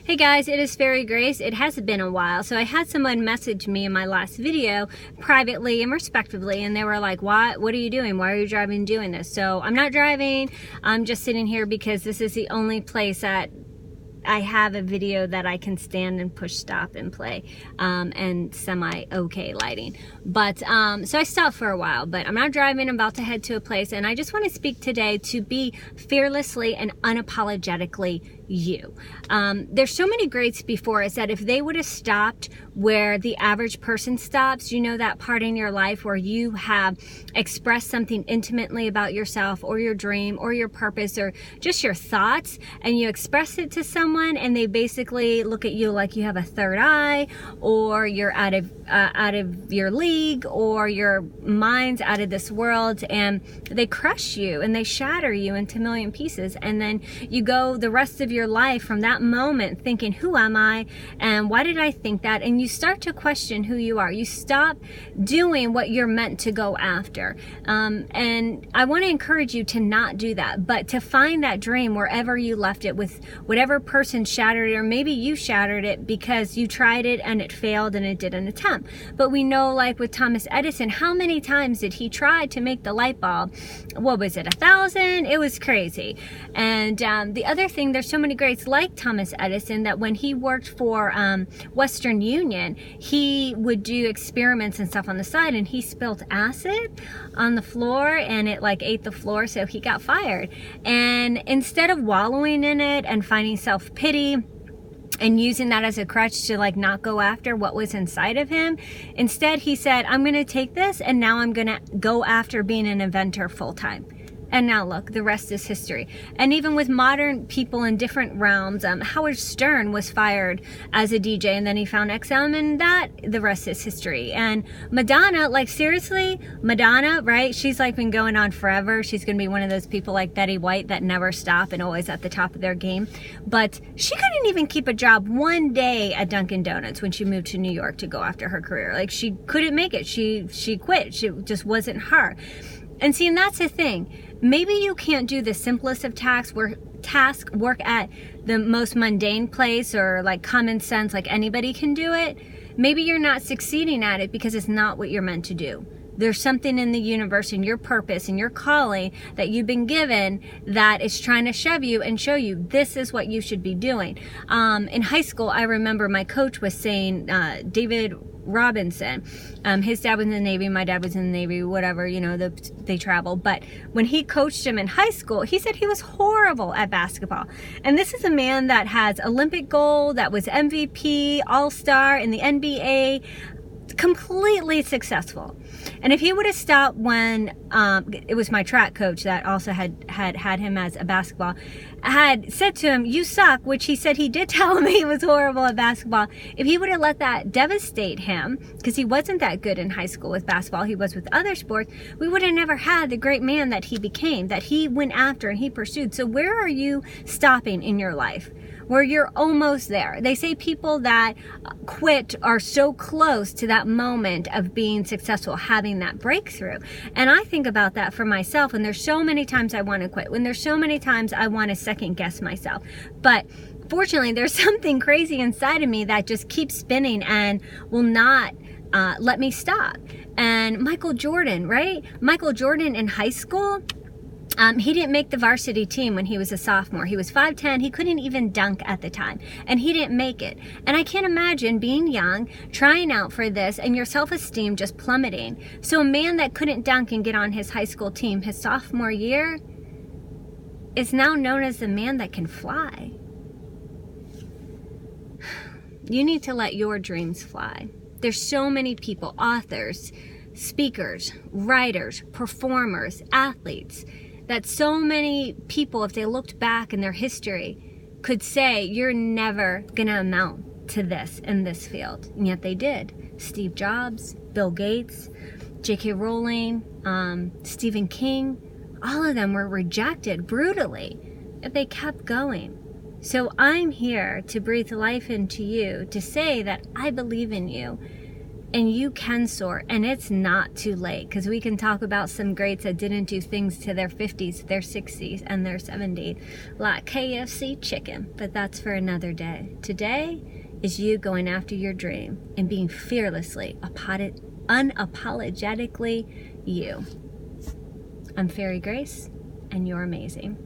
Hey guys, it is Fairy Grace. It has been a while. So I had someone message me in my last video privately and respectively, and they were like, what are you doing? Why are you driving and doing this? So I'm not driving. I'm just sitting here because this is the only place that I have a video that I can stand and push stop and play, and semi-okay lighting. But, so I stopped for a while, but I'm not driving. I'm about to head to a place, and I just want to speak today to be fearlessly and unapologetically you. There's so many greats before us that if they would have stopped where the average person stops, you know, that part in your life where you have expressed something intimately about yourself or your dream or your purpose or just your thoughts, and you express it to someone and they basically look at you like you have a third eye, or you're out of your league, or your mind's out of this world, and they crush you and they shatter you into a million pieces. And then you go the rest of your life from that moment thinking, who am I and why did I think that? And you start to question who you are. You stop doing what you're meant to go after. And I want to encourage you to not do that, but to find that dream wherever you left it, with whatever person shattered it, or maybe you shattered it because you tried it and it failed and it didn't attempt. But we know, like with Thomas Edison, how many times did he try to make the light bulb? What was it, 1,000? It was crazy. And the other thing, there's so many greats like Thomas Edison that when he worked for Western Union, he would do experiments and stuff on the side, and he spilt acid on the floor and it like ate the floor, so he got fired. And instead of wallowing in it and finding self-pity and using that as a crutch to like not go after what was inside of him, instead he said, I'm going to take this and now I'm going to go after being an inventor full time. And now look, the rest is history. And even with modern people in different realms, Howard Stern was fired as a DJ, and then he found XM, and that, the rest is history. And Madonna, like seriously, Madonna, right? She's like been going on forever. She's going to be one of those people like Betty White that never stop and always at the top of their game. But she couldn't even keep a job one day at Dunkin' Donuts when she moved to New York to go after her career. Like she couldn't make it. She quit. She just wasn't her. And see, and that's the thing. Maybe you can't do the simplest of tasks, work at the most mundane place, or like common sense, like anybody can do it. Maybe you're not succeeding at it because it's not what you're meant to do. There's something in the universe and your purpose and your calling that you've been given that is trying to shove you and show you this is what you should be doing. In high school, I remember my coach was saying, David Robinson, his dad was in the Navy, my dad was in the Navy, whatever, you know, they travel. But when he coached him in high school, he said he was horrible at basketball. And this is a man that has Olympic gold, that was MVP, All-Star in the NBA, completely successful. And if he would have stopped when it was my track coach that also had him as a basketball, had said to him, you suck, which he said he did tell him he was horrible at basketball. If he would have let that devastate him, because he wasn't that good in high school with basketball, he was with other sports, we would have never had the great man that he became, that he went after and he pursued. So where are you stopping in your life where you're almost there? They say people that quit are so close to that moment of being successful, having that breakthrough. And I think about that for myself, and there's so many times I want to quit, when there's so many times I want to second guess myself. But fortunately, there's something crazy inside of me that just keeps spinning and will not let me stop. And Michael Jordan, right? Michael Jordan in high school, he didn't make the varsity team when he was a sophomore. He was 5'10". He couldn't even dunk at the time, and he didn't make it. And I can't imagine being young, trying out for this, and your self-esteem just plummeting. So a man that couldn't dunk and get on his high school team his sophomore year is now known as the man that can fly. You need to let your dreams fly. There's so many people, authors, speakers, writers, performers, athletes, that so many people, if they looked back in their history, could say, you're never going to amount to this in this field. And yet they did. Steve Jobs, Bill Gates, J.K. Rowling, Stephen King, all of them were rejected brutally, but they kept going. So I'm here to breathe life into you, to say that I believe in you, And you can soar, and it's not too late, because we can talk about some greats that didn't do things to their 50s, their 60s, and their 70s, like KFC chicken, but that's for another day. Today is you going after your dream and being fearlessly, unapologetically you. I'm Fairy Grace, and you're amazing.